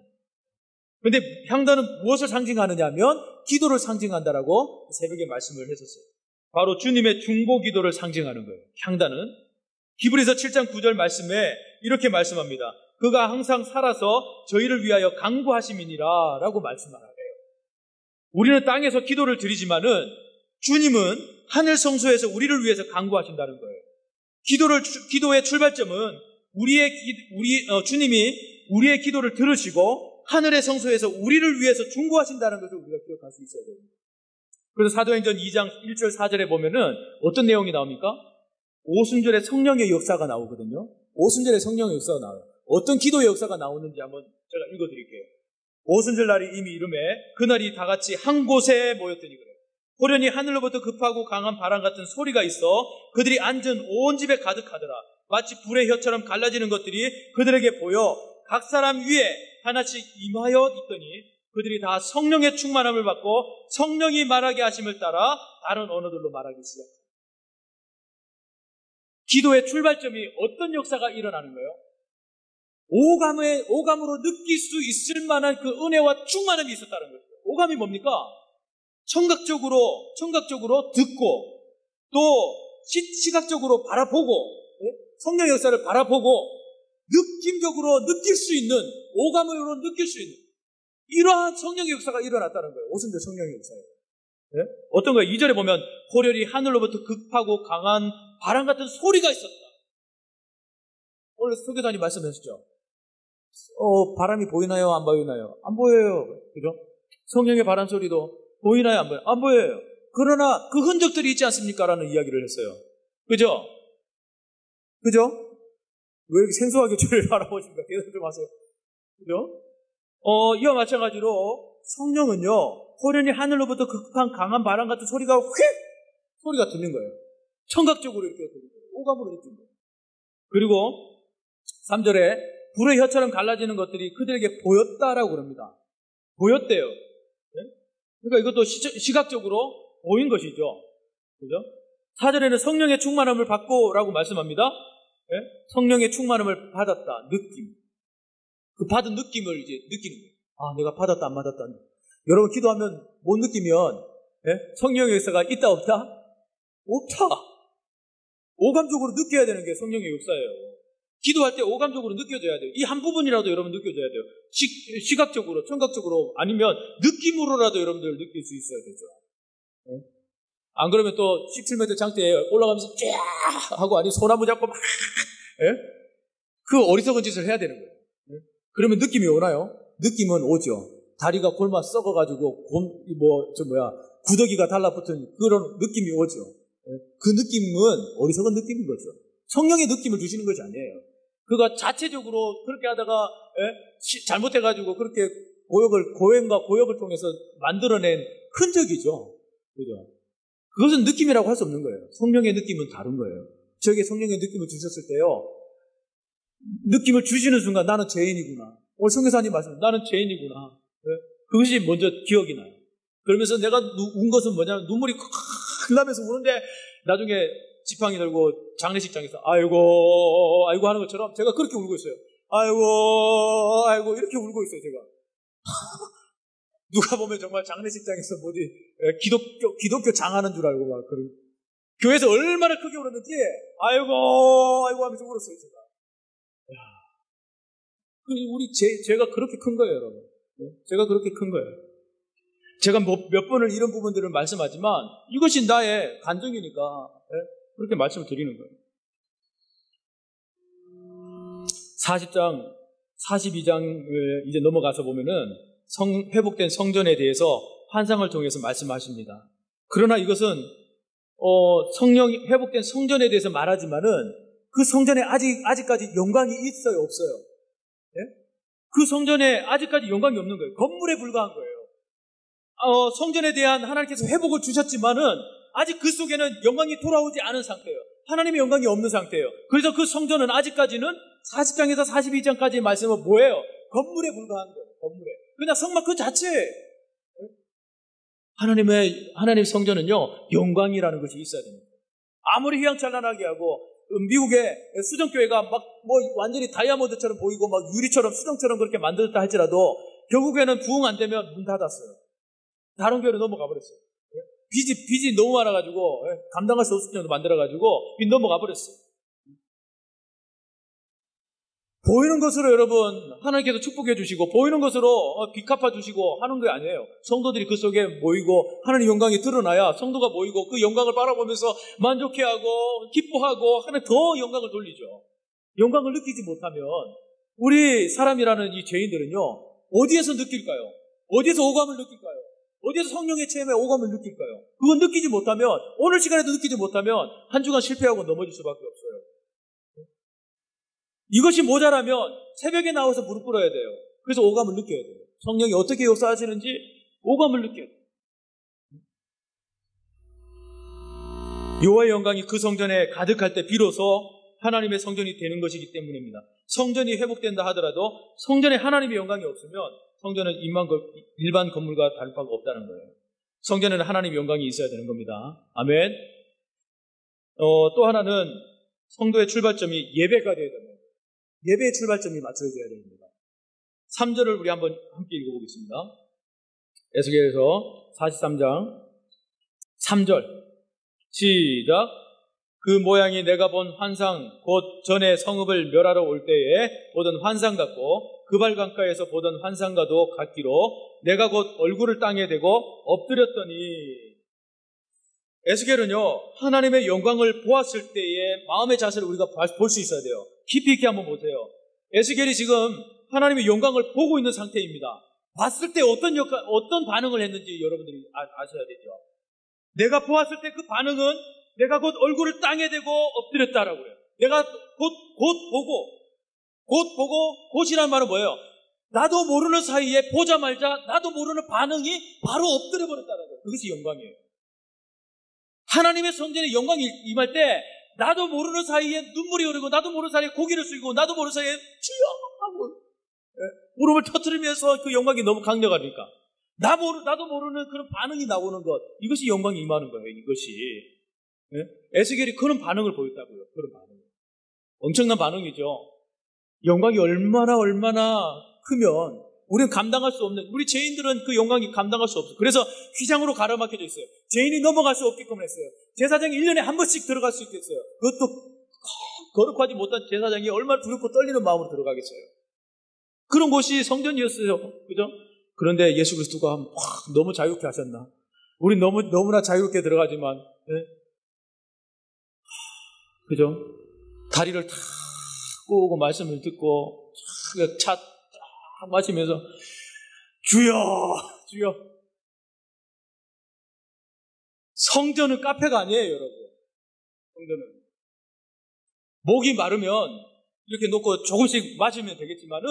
그런데 향단은 무엇을 상징하느냐 하면 기도를 상징한다라고 새벽에 말씀을 했었어요. 바로 주님의 중보 기도를 상징하는 거예요. 향단은 히브리서 7장 9절 말씀에 이렇게 말씀합니다. 그가 항상 살아서 저희를 위하여 간구하심이니라 라고 말씀하래요. 우리는 땅에서 기도를 드리지만은 주님은 하늘 성소에서 우리를 위해서 간구하신다는 거예요. 기도의 출발점은 주님이 우리의 기도를 들으시고 하늘의 성소에서 우리를 위해서 중보하신다는 것을 우리가 기억할 수 있어야 됩니다. 그래서 사도행전 2장 1절 4절에 보면은 어떤 내용이 나옵니까? 오순절에 성령의 역사가 나오거든요. 오순절에 성령의 역사가 나와요. 어떤 기도의 역사가 나오는지 한번 제가 읽어드릴게요. 오순절 날이 이미 이름에 그날이 다 같이 한 곳에 모였더니 그래요. 호련히 하늘로부터 급하고 강한 바람 같은 소리가 있어 그들이 앉은 온 집에 가득하더라. 마치 불의 혀처럼 갈라지는 것들이 그들에게 보여 각 사람 위에 하나씩 임하여 있더니 그들이 다 성령의 충만함을 받고 성령이 말하게 하심을 따라 다른 언어들로 말하기 시작합니다. 기도의 출발점이 어떤 역사가 일어나는 거예요? 오감으로 느낄 수 있을 만한 그 은혜와 충만함이 있었다는 거죠. 오감이 뭡니까? 청각적으로 듣고, 또 시각적으로 바라보고, 성령의 역사를 바라보고, 느낌적으로 느낄 수 있는, 오감으로 느낄 수 있는, 이러한 성령의 역사가 일어났다는 거예요. 오순절 성령의 역사예요. 네? 어떤 거예요? 2절에 보면 호련히 하늘로부터 급하고 강한 바람 같은 소리가 있었다. 오늘 설교사님 말씀하셨죠? 바람이 보이나요? 안 보이나요? 안 보여요. 그죠? 성령의 바람 소리도 보이나요? 안 보여요? 안 보여요. 그러나 그 흔적들이 있지 않습니까? 라는 이야기를 했어요. 그죠? 왜 이렇게 생소하게 저를 바라보십니까? 대답 좀 하세요. 그죠? 이와 마찬가지로 성령은요, 호련히 하늘로부터 급한 강한 바람 같은 소리가 소리가 들린 거예요. 청각적으로 이렇게 들린 거예요. 오감으로 느낀 거예요. 그리고 3절에 불의 혀처럼 갈라지는 것들이 그들에게 보였다라고 그럽니다. 보였대요. 네? 그러니까 이것도 시각적으로 보인 것이죠. 그죠? 4절에는 성령의 충만함을 받고라고 말씀합니다. 네? 성령의 충만함을 받았다. 느낌. 그 받은 느낌을 이제 느끼는 거예요. 아, 내가 받았다, 안 받았다. 여러분, 기도하면 못 느끼면, 성령의 역사가 있다, 없다? 없다. 오감적으로 느껴야 되는 게 성령의 역사예요. 기도할 때 오감적으로 느껴져야 돼요. 이 한 부분이라도 여러분 느껴져야 돼요. 시각적으로, 청각적으로, 아니면 느낌으로라도 여러분들 느낄 수 있어야 되죠. 안 그러면 또 17m 장대에 올라가면서 쫙 하고, 아니, 소나무 잡고 막, 그 어리석은 짓을 해야 되는 거예요. 그러면 느낌이 오나요? 느낌은 오죠. 다리가 골마 썩어가지고, 구더기가 달라붙은 그런 느낌이 오죠. 그 느낌은 어리석은 느낌인 거죠. 성령의 느낌을 주시는 것이 아니에요. 그가 자체적으로 그렇게 하다가, 잘못해가지고 그렇게 고행과 고역을 통해서 만들어낸 흔적이죠. 그죠? 그것은 느낌이라고 할 수 없는 거예요. 성령의 느낌은 다른 거예요. 저에게 성령의 느낌을 주셨을 때요, 느낌을 주시는 순간 나는 죄인이구나. 오늘 성교사님 말씀, 나는 죄인이구나. 그것이 먼저 기억이 나요. 그러면서 내가 운 것은 뭐냐면 눈물이 콱 나면서 우는데 나중에 지팡이 들고 장례식장에서 아이고 하는 것처럼 제가 그렇게 울고 있어요. 아이고 이렇게 울고 있어요, 제가. 누가 보면 정말 장례식장에서 기독교 장하는 줄 알고 막 교회에서 얼마나 크게 울었는지 아이고 하면서 울었어요, 제가. 제가 그렇게 큰 거예요, 여러분. 제가 그렇게 큰 거예요. 제가 몇 번을 이런 부분들을 말씀하지만 이것이 나의 간증이니까 그렇게 말씀을 드리는 거예요. 40장, 42장을 이제 넘어가서 보면은 회복된 성전에 대해서 환상을 통해서 말씀하십니다. 그러나 이것은 성령이 회복된 성전에 대해서 말하지만은 그 성전에 아직까지 영광이 있어요, 없어요? 그 성전에 아직까지 영광이 없는 거예요. 건물에 불과한 거예요. 성전에 대한 하나님께서 회복을 주셨지만은 아직 그 속에는 영광이 돌아오지 않은 상태예요. 하나님의 영광이 없는 상태예요. 그래서 그 성전은 아직까지는 40장에서 42장까지의 말씀은 뭐예요? 건물에 불과한 거예요. 건물에. 그냥 성막 그 자체에. 하나님의 성전은요, 영광이라는 것이 있어야 됩니다. 아무리 휘황찬란하게 하고 미국의 수정교회가 완전히 다이아몬드처럼 보이고 유리처럼 수정처럼 그렇게 만들었다 할지라도 결국에는 부흥 안 되면 문 닫았어요. 다른 교회로 넘어가 버렸어요. 빚이 너무 많아가지고 감당할 수 없을 정도 만들어가지고 넘어가 버렸어요. 보이는 것으로 여러분 하나님께서 축복해 주시고 보이는 것으로 빚 갚아 주시고 하는 게 아니에요. 성도들이 그 속에 모이고 하나님의 영광이 드러나야 성도가 모이고 그 영광을 바라보면서 만족해하고 기뻐하고 하나님 더 영광을 돌리죠. 영광을 느끼지 못하면 우리 사람이라는 이 죄인들은요, 어디에서 느낄까요? 어디에서 오감을 느낄까요? 어디에서 성령의 체험에 오감을 느낄까요? 그건 느끼지 못하면, 오늘 시간에도 느끼지 못하면 한 주간 실패하고 넘어질 수밖에 없어요. 이것이 모자라면 새벽에 나와서 무릎 꿇어야 돼요. 그래서 오감을 느껴야 돼요. 성령이 어떻게 역사하시는지 오감을 느껴야 돼요. 여호와의 영광이 그 성전에 가득할 때 비로소 하나님의 성전이 되는 것이기 때문입니다. 성전이 회복된다 하더라도 성전에 하나님의 영광이 없으면 성전은 일반 건물과 다를 바가 없다는 거예요. 성전에는 하나님의 영광이 있어야 되는 겁니다. 아멘. 또 하나는 성도의 출발점이 예배가 되어야 됩니다. 예배의 출발점이 맞춰져야 됩니다. 3절을 우리 한번 함께 읽어보겠습니다. 에스겔서 43장 3절 시작. 그 모양이 내가 본 환상 곧 전에 성읍을 멸하러 올 때에 보던 환상 같고 그발 강가에서 보던 환상과도 같기로 내가 곧 얼굴을 땅에 대고 엎드렸더니. 에스겔은요, 하나님의 영광을 보았을 때의 마음의 자세를 우리가 볼 수 있어야 돼요. 깊이 있게 한번 보세요. 에스겔이 지금 하나님의 영광을 보고 있는 상태입니다. 봤을 때 어떤 반응을 했는지 여러분들이 아셔야 되죠. 내가 보았을 때 그 반응은 내가 곧 얼굴을 땅에 대고 엎드렸다라고 해요. 내가 곧 보고, 곧이란 말은 뭐예요? 나도 모르는 사이에 보자마자 나도 모르는 반응이 바로 엎드려 버렸다는 거예요. 그것이 영광이에요. 하나님의 성전에 영광이 임할 때 나도 모르는 사이에 눈물이 흐르고 나도 모르는 사이에 고개를 숙이고 나도 모르는 사이에 주여 하고 울음을 터뜨리면서 그 영광이 너무 강력하니까 나도 모르는 그런 반응이 나오는 것, 이것이 영광이 임하는 거예요. 이것이. 에스겔이 그런 반응을 보였다고요. 그런 반응. 엄청난 반응이죠. 영광이 얼마나 크면 우리는 감당할 수 없는, 우리 죄인들은 그 영광이 감당할 수 없어요. 그래서 휘장으로 가로막혀져 있어요. 죄인이 넘어갈 수 없게끔 했어요. 제사장이 1년에 한 번씩 들어갈 수 있겠어요. 그것도 거룩하지 못한 제사장이 얼마나 두렵고 떨리는 마음으로 들어가겠어요. 그런 곳이 성전이었어요. 그죠? 그런데 예수 그리스도가 너무 자유롭게 하셨나? 우리 너무나 자유롭게 들어가지만, 그죠? 다리를 탁 꼬고 말씀을 듣고 차 딱 마시면서 주여. 성전은 카페가 아니에요, 여러분. 성전은 목이 마르면 이렇게 놓고 조금씩 마시면 되겠지만은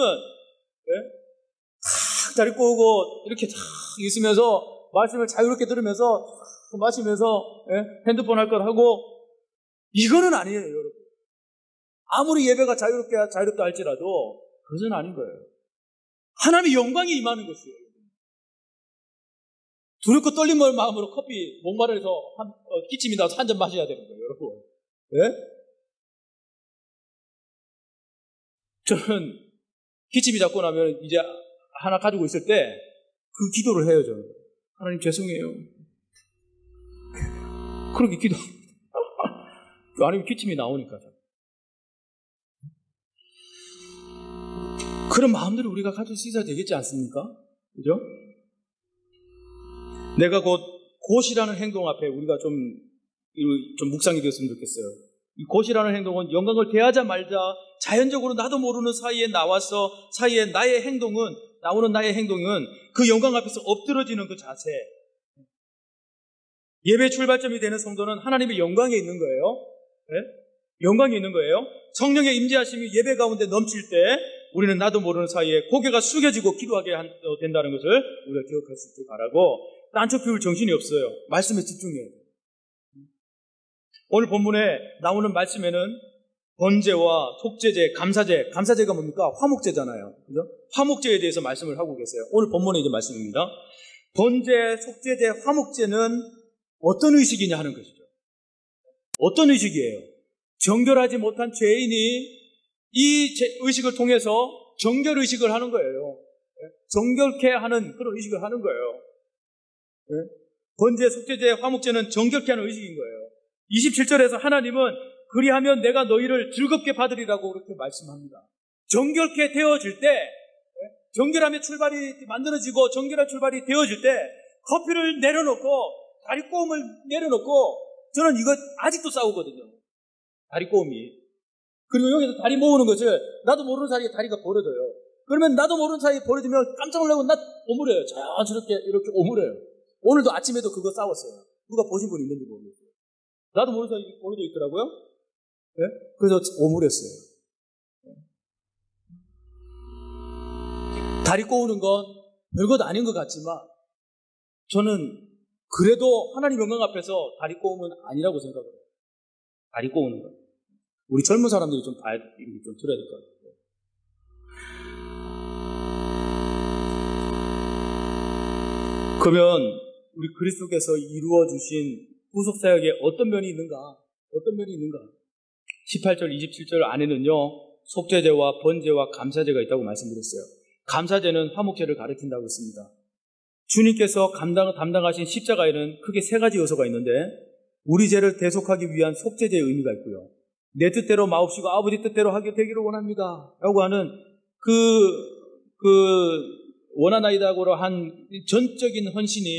탁 다리 꼬고 이렇게 탁 있으면서 말씀을 자유롭게 들으면서 탁 마시면서 핸드폰 할 것 하고, 이거는 아니에요, 여러분. 아무리 예배가 자유롭다 할지라도 그것은 아닌 거예요. 하나님의 영광이 임하는 것이에요. 두렵고 떨린 마음으로 커피 목마르서 기침이 나서 한 잔 마셔야 되는 거예요, 여러분. 저는 기침이 잡고 나면 이제 하나 가지고 있을 때 그 기도를 해요, 저는. 하나님 죄송해요. 그렇게 기도. 아니면 기침이 나오니까. 그런 마음들을 우리가 가질 수 있어야 되겠지 않습니까? 그죠? 내가 곧이라는 행동 앞에 우리가 좀 묵상이 되었으면 좋겠어요. 이 곧이라는 행동은 영광을 대하자 말자 자연적으로 나도 모르는 사이에 나와서 나오는 나의 행동은 그 영광 앞에서 엎드러지는 그 자세. 예배 출발점이 되는 성도는 하나님의 영광에 있는 거예요. 영광이 있는 거예요. 성령의 임재하심이 예배 가운데 넘칠 때 우리는 나도 모르는 사이에 고개가 숙여지고 기도하게 된다는 것을 우리가 기억할 수 있길 바라고, 딴쪽 피울 정신이 없어요. 말씀에 집중해야 돼요. 오늘 본문에 나오는 말씀에는 번제와 속죄제, 감사제가 뭡니까? 화목제잖아요. 그죠? 화목제에 대해서 말씀을 하고 계세요. 오늘 본문의 이제 말씀입니다. 번제, 속죄제, 화목제는 어떤 의식이냐 하는 것이죠. 어떤 의식이에요? 정결하지 못한 죄인이 이 의식을 통해서 정결 의식을 하는 거예요. 정결케 하는 그런 의식을 하는 거예요. 번제, 속죄제, 화목제는 정결케 하는 의식인 거예요. 27절에서 하나님은 그리하면 내가 너희를 즐겁게 받으리라고 그렇게 말씀합니다. 정결케 되어질 때, 정결함의 출발이 만들어지고 정결한 출발이 되어질 때 커피를 내려놓고 다리 꼬움을 내려놓고, 저는 이거 아직도 싸우거든요. 다리 꼬움이. 그리고 여기서 다리 모으는 것을 나도 모르는 사이에 다리가 벌어져요. 그러면 나도 모르는 사이에 벌어지면 깜짝 놀라고 나 오므려요. 자연스럽게 이렇게 오므려요. 오늘도 아침에도 그거 싸웠어요. 누가 보신 분 있는지 모르겠어요. 나도 모르는 사이에 벌어져 있더라고요. 그래서 오므렸어요. 다리 꼬우는 건 별것 아닌 것 같지만 저는 그래도 하나님 영광 앞에서 다리 꼬움은 아니라고 생각을 해요. 다리 꼬우는 건. 우리 젊은 사람들이 좀 들어야 될 것 같아요. 그러면 우리 그리스도께서 이루어주신 구속사역에 어떤 면이 있는가? 18절, 27절 안에는요, 속죄제와 번제와 감사제가 있다고 말씀드렸어요. 감사제는 화목제를 가리킨다고 했습니다. 주님께서 담당하신 십자가에는 크게 세 가지 요소가 있는데 우리 죄를 대속하기 위한 속죄제의 의미가 있고요. 내 뜻대로 마옵시고 아버지 뜻대로 하게 되기를 원합니다 라고 하는 원하나이다고 한 전적인 헌신이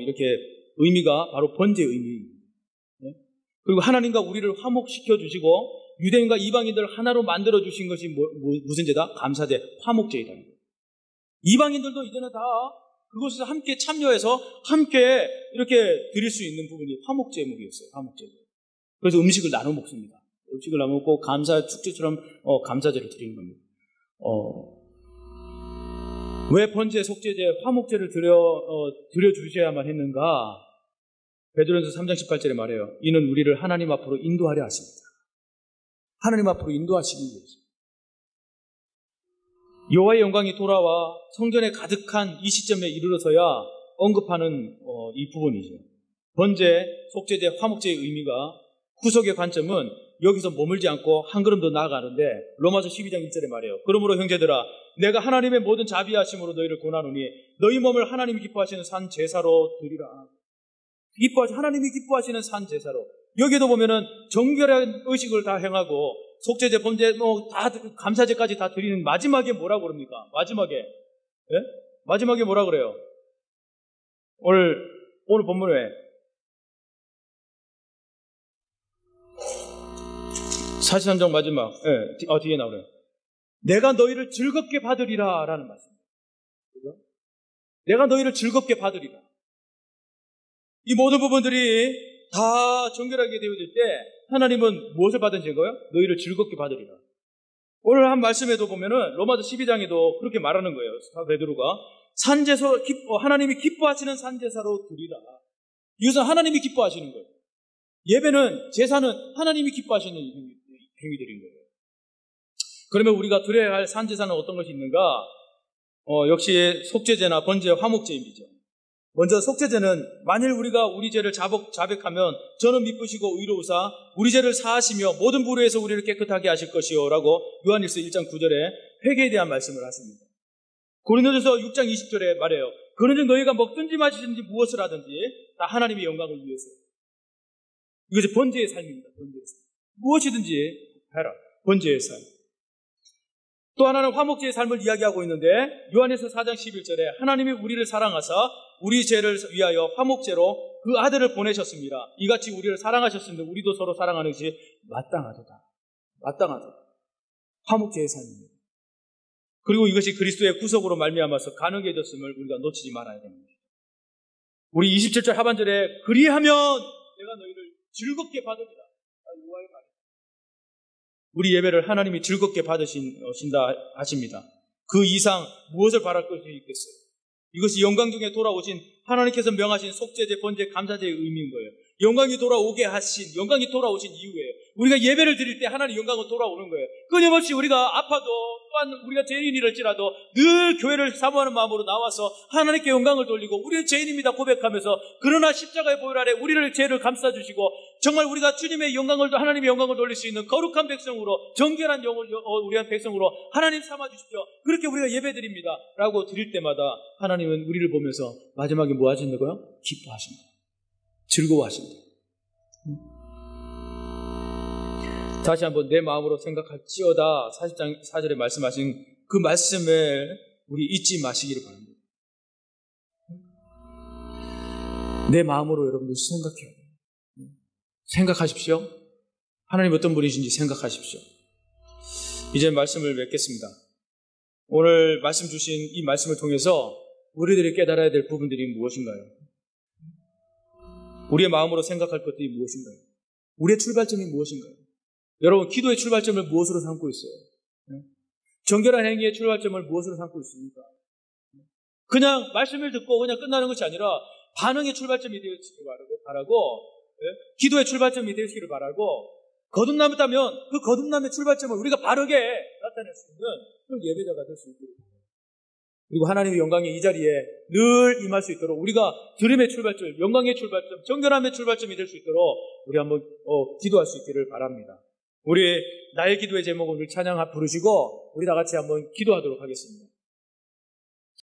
이렇게 의미가 바로 번제의 의미입니다. 그리고 하나님과 우리를 화목시켜 주시고 유대인과 이방인들을 하나로 만들어 주신 것이 무슨 제다? 감사제, 화목제이다. 이방인들도 이제는 다 그것에서 함께 참여해서 함께 이렇게 드릴 수 있는 부분이 화목제목이었어요. 화목제. 그래서 음식을 나눠 먹습니다. 음식을 나눠 먹고 감사 축제처럼 감사제를 드리는 겁니다. 왜 번제, 속죄제, 화목제를 드려 주셔야만 했는가? 베드로전서 3장 18절에 말해요. 이는 우리를 하나님 앞으로 인도하려 하십니다. 하나님 앞으로 인도하시기 위해서. 여호와의 영광이 돌아와 성전에 가득한 이 시점에 이르러서야 언급하는 이 부분이죠. 번제, 속죄제, 화목제의 의미가 구속의 관점은 여기서 머물지 않고 한 걸음 더 나아가는데 로마서 12장 1절에 말해요. 그러므로 형제들아 내가 하나님의 모든 자비하심으로 너희를 권하노니 너희 몸을 하나님이 기뻐하시는 산 제사로 드리라. 하나님이 기뻐하시는 산 제사로. 여기도 보면은 정결한 의식을 다 행하고 속죄제, 번제, 다 감사제까지 다 드리는 마지막에 뭐라고 그럽니까? 마지막에 뭐라 그래요? 오늘 본문에 43장 마지막 뒤에 나오네요. 내가 너희를 즐겁게 받으리라 라는 말씀입니다. 그죠? 내가 너희를 즐겁게 받으리라. 이 모든 부분들이 다 정결하게 되어질 때 하나님은 무엇을 받으신 거예요? 너희를 즐겁게 받으리라. 오늘 한 말씀에도 보면은 로마서 12장에도 그렇게 말하는 거예요. 베드로가 산제사, 하나님이 기뻐하시는 산제사로 드리라. 이것은 하나님이 기뻐하시는 거예요. 예배는, 제사는 하나님이 기뻐하시는 행위들인 거예요. 그러면 우리가 드려야 할 산제사는 어떤 것이 있는가? 역시 속죄제나 번제, 화목제입니다. 먼저 속죄제는 만일 우리가 우리 죄를 자백하면 저는 미쁘시고 의로우사 우리 죄를 사하시며 모든 불의에서 우리를 깨끗하게 하실 것이요 라고 요한일서 1장 9절에 회개에 대한 말씀을 하십니다. 고린도전서 6장 20절에 말해요. 그러니 너희가 먹든지 마시든지 무엇을 하든지 다 하나님의 영광을 위해서. 이것이 번제의 삶입니다. 번제의 삶. 무엇이든지 해라. 번제의 삶. 또 하나는 화목제의 삶을 이야기하고 있는데 요한일서 4장 11절에 하나님이 우리를 사랑하사 우리 죄를 위하여 화목제로 그 아들을 보내셨습니다. 이같이 우리를 사랑하셨는데 우리도 서로 사랑하는 것이 마땅하도다. 화목제의 삶입니다. 그리고 이것이 그리스도의 구속으로 말미암아서 가능해졌음을 우리가 놓치지 말아야 됩니다. 우리 27절 하반절에 그리하면 내가 너희를 즐겁게 받으리라. 우리 예배를 하나님이 즐겁게 받으신다 하십니다. 그 이상 무엇을 바랄 것이 있겠어요? 이것이 영광 중에 돌아오신 하나님께서 명하신 속죄제, 번제, 감사제의 의미인 거예요. 영광이 돌아오신 이후에 우리가 예배를 드릴 때 하나님 영광은 돌아오는 거예요. 끊임없이 우리가 아파도 또한 우리가 죄인이랄지라도 늘 교회를 사모하는 마음으로 나와서 하나님께 영광을 돌리고 우리는 죄인입니다 고백하면서 그러나 십자가의 보혈 아래 우리를 죄를 감싸주시고 정말 우리가 주님의 영광을 하나님의 영광을 돌릴 수 있는 거룩한 백성으로 정결한 영을 우리한 백성으로 하나님 삼아주십시오. 그렇게 우리가 예배드립니다 라고 드릴 때마다 하나님은 우리를 보면서 마지막에 뭐 하시는 거예요? 기뻐하십니다. 즐거워하십니다. 다시 한번 내 마음으로 생각할지어다 40장 4절에 말씀하신 그 말씀을 우리 잊지 마시기를 바랍니다. 내 마음으로 여러분들 생각해요. 생각하십시오. 하나님 어떤 분이신지 생각하십시오. 이제 말씀을 맺겠습니다. 오늘 말씀 주신 이 말씀을 통해서 우리들이 깨달아야 될 부분들이 무엇인가요? 우리의 마음으로 생각할 것들이 무엇인가요? 우리의 출발점이 무엇인가요? 여러분, 기도의 출발점을 무엇으로 삼고 있어요? 정결한 행위의 출발점을 무엇으로 삼고 있습니까? 그냥 말씀을 듣고 그냥 끝나는 것이 아니라 반응의 출발점이 되었기를 바라고, 기도의 출발점이 되었기를 바라고, 거듭남했다면 그 거듭남의 출발점을 우리가 바르게 나타낼 수 있는 그런 예배자가 될 수 있도록, 그리고 하나님의 영광이 이 자리에 늘 임할 수 있도록 우리가 들음의 출발점, 영광의 출발점, 정결함의 출발점이 될 수 있도록 우리 한번 기도할 수 있기를 바랍니다. 우리 나의 기도의 제목은 우리 찬양 부르시고 우리 다 같이 한번 기도하도록 하겠습니다.